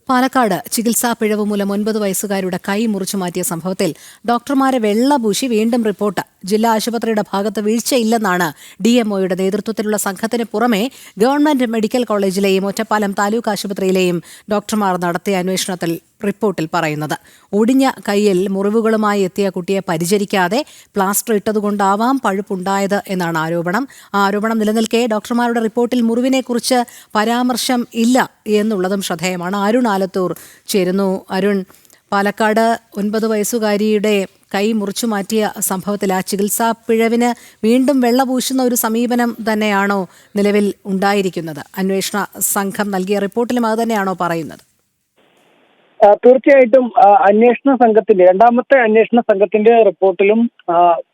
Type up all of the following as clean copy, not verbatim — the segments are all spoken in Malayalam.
പാലക്കാട് ചികിത്സാ പിഴവ് മൂലം 9 വയസ്സുകാരുടെ കൈ മുറിച്ചു മാറ്റിയ സംഭവത്തിൽ ഡോക്ടർമാരെ വെള്ളപൂശി വീണ്ടും റിപ്പോർട്ട്. ജില്ലാ ആശുപത്രിയുടെ ഭാഗത്ത് വീഴ്ചയില്ലെന്നാണ് ഡിഎംഒയുടെ നേതൃത്വത്തിലുള്ള സംഘത്തിന് പുറമെ ഗവൺമെന്റ് മെഡിക്കൽ കോളേജിലെയും ഒറ്റപ്പാലം താലൂക്ക് ആശുപത്രിയിലെയും ഡോക്ടർമാർ നടത്തിയ അന്വേഷണത്തിൽ റിപ്പോർട്ടിൽ പറയുന്നത്. ഒടിഞ്ഞ കൈയിൽ മുറിവുകളുമായി എത്തിയ കുട്ടിയെ പരിചരിക്കാതെ പ്ലാസ്റ്റർ ഇട്ടതുകൊണ്ടാവാം പഴുപ്പുണ്ടായത് എന്നാണ് ആരോപണം. ആരോപണം നിലനിൽക്കെ ഡോക്ടർമാരുടെ റിപ്പോർട്ടിൽ മുറിവിനെക്കുറിച്ച് പരാമർശം ഇല്ല എന്നുള്ളതും ശ്രദ്ധേയമാണ്. അരുൺ ആലത്തൂർ ചേരുന്നു. അരുൺ, പാലക്കാട് 9 വയസ്സുകാരിയുടെ കൈ മുറിച്ചു മാറ്റിയ സംഭവത്തിൽ ആ ചികിത്സാ പിഴവിന് വീണ്ടും വെള്ളപൂശുന്ന ഒരു സമീപനം തന്നെയാണോ നിലവിൽ ഉണ്ടായിരിക്കുന്നത്? അന്വേഷണ സംഘം നൽകിയ റിപ്പോർട്ടിലും അത് തന്നെയാണോ പറയുന്നത്? തീർച്ചയായിട്ടും രണ്ടാമത്തെ അന്വേഷണ സംഘത്തിന്റെ റിപ്പോർട്ടിലും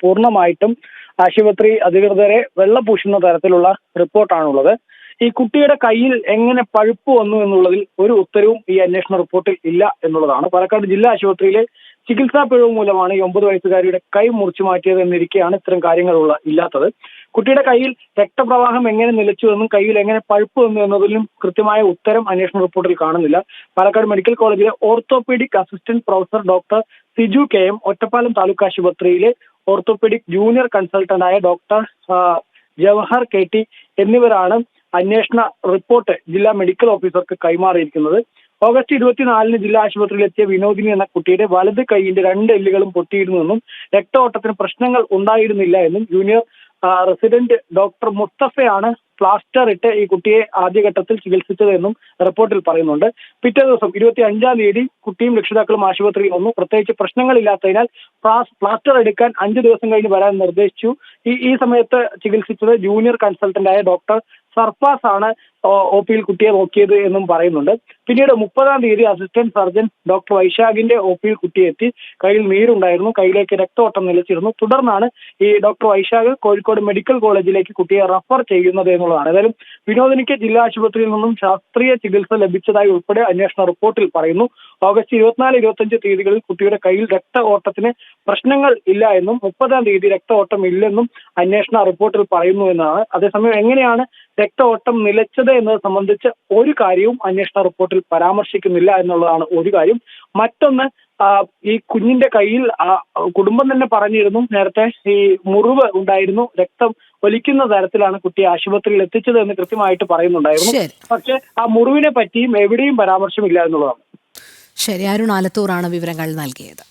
പൂർണ്ണമായിട്ടും ആശുപത്രി അധികൃതരെ വെള്ളപൂശുന്ന തരത്തിലുള്ള റിപ്പോർട്ടാണുള്ളത്. ഈ കുട്ടിയുടെ കയ്യിൽ എങ്ങനെ പഴുപ്പ് വന്നു എന്നുള്ളതിൽ ഒരു ഉത്തരവും ഈ അന്വേഷണ റിപ്പോർട്ടിൽ ഇല്ല എന്നുള്ളതാണ്. പാലക്കാട് ജില്ലാ ആശുപത്രിയിലെ ചികിത്സാ പിഴവ് മൂലമാണ് ഈ 9 വയസ്സുകാരിയുടെ കൈ മുറിച്ചു മാറ്റിയത് എന്നിരിക്കെയാണ് ഇത്തരം കാര്യങ്ങൾ ഇല്ലാത്തത്. കുട്ടിയുടെ കയ്യിൽ രക്തപ്രവാഹം എങ്ങനെ നിലച്ചു എന്നും കയ്യിൽ എങ്ങനെ പഴുപ്പ് വന്നു എന്നതിലും കൃത്യമായ ഉത്തരം അന്വേഷണ റിപ്പോർട്ടിൽ കാണുന്നില്ല. പാലക്കാട് മെഡിക്കൽ കോളേജിലെ orthopaedic assistant professor doctor Siju K M, Ottapalam taluk ആശുപത്രിയിലെ ഓർത്തോപീഡിക് ജൂനിയർ കൺസൾട്ടന്റായ ഡോക്ടർ ജവഹർ കെ.ടി എന്നിവരാണ് അന്വേഷണ റിപ്പോർട്ട് ജില്ലാ മെഡിക്കൽ ഓഫീസർക്ക് കൈമാറിയിരിക്കുന്നത്. ഓഗസ്റ്റ് 24-ന് ജില്ലാ ആശുപത്രിയിലെത്തിയ വിനോദിനി എന്ന കുട്ടിയുടെ വലത് കൈയിന്റെ 2 എല്ലുകളും പൊട്ടിയിരുന്നുവെന്നും രക്തഓട്ടത്തിന് പ്രശ്നങ്ങൾ ഉണ്ടായിരുന്നില്ല എന്നും ജൂനിയർ റെസിഡന്റ് ഡോക്ടർ മുസ്തഫയാണ് പ്ലാസ്റ്റർ ഇട്ട് ഈ കുട്ടിയെ ആദ്യഘട്ടത്തിൽ ചികിത്സിച്ചതെന്നും റിപ്പോർട്ടിൽ പറയുന്നുണ്ട്. പിറ്റേ ദിവസം 25-ാം തീയതി കുട്ടിയും രക്ഷിതാക്കളും ആശുപത്രിയിൽ വന്നു. പ്രത്യേകിച്ച് പ്രശ്നങ്ങളില്ലാത്തതിനാൽ പ്ലാസ്റ്റർ എടുക്കാൻ 5 ദിവസം കഴിഞ്ഞ് വരാൻ നിർദ്ദേശിച്ചു. ഈ സമയത്ത് ചികിത്സിച്ചത് ജൂനിയർ കൺസൾട്ടന്റായ ഡോക്ടർ സർഫാസ് ആണ് ഒ പിയിൽ കുട്ടിയെ നോക്കിയത് എന്നും പറയുന്നുണ്ട്. പിന്നീട് 30-ാം തീയതി അസിസ്റ്റന്റ് സർജൻ ഡോക്ടർ വൈശാഖിന്റെ ഒ പിയിൽ കുട്ടിയെ എത്തി. കയ്യിൽ നീരുണ്ടായിരുന്നു, കയ്യിലേക്ക് രക്തഓട്ടം നിലച്ചിരുന്നു. തുടർന്നാണ് ഈ ഡോക്ടർ വൈശാഖ് കോഴിക്കോട് മെഡിക്കൽ കോളേജിലേക്ക് കുട്ടിയെ റഫർ ചെയ്യുന്നത് എന്നുള്ളതാണ്. ഏതായാലും വിനോദിനിക്ക് ജില്ലാ ആശുപത്രിയിൽ നിന്നും ശാസ്ത്രീയ ചികിത്സ ലഭിച്ചതായി ഉൾപ്പെടെ അന്വേഷണ റിപ്പോർട്ടിൽ പറയുന്നു. ഓഗസ്റ്റ് 24-25 തീയതികളിൽ കുട്ടിയുടെ കയ്യിൽ രക്തഓട്ടത്തിന് പ്രശ്നങ്ങൾ ഇല്ല എന്നും 30-ാം തീയതി രക്തഓട്ടം ഇല്ലെന്നും അന്വേഷണ റിപ്പോർട്ടിൽ പറയുന്നു എന്നാണ്. അതേസമയം എങ്ങനെയാണ് രക്തഓട്ടം നിലച്ചത് എന്നത് സംബന്ധിച്ച് ഒരു കാര്യവും അന്വേഷണ റിപ്പോർട്ടിൽ പരാമർശിക്കുന്നില്ല എന്നുള്ളതാണ് ഒരു കാര്യം. മറ്റൊന്ന്, ഈ കുഞ്ഞിന്റെ കയ്യിൽ കുടുംബം തന്നെ പറഞ്ഞിരുന്നു നേരത്തെ ഈ മുറിവ് ഉണ്ടായിരുന്നു, രക്തം ഒലിക്കുന്ന തരത്തിലാണ് കുട്ടിയെ ആശുപത്രിയിൽ എത്തിച്ചത് എന്ന് കൃത്യമായിട്ട് പറയുന്നുണ്ടായിരുന്നു. പക്ഷെ ആ മുറിവിനെ പറ്റിയും എവിടെയും പരാമർശമില്ല എന്നുള്ളതാണ്. ശരി, അരുൺ ആലത്തൂറാണ് വിവരങ്ങൾ നൽകിയത്.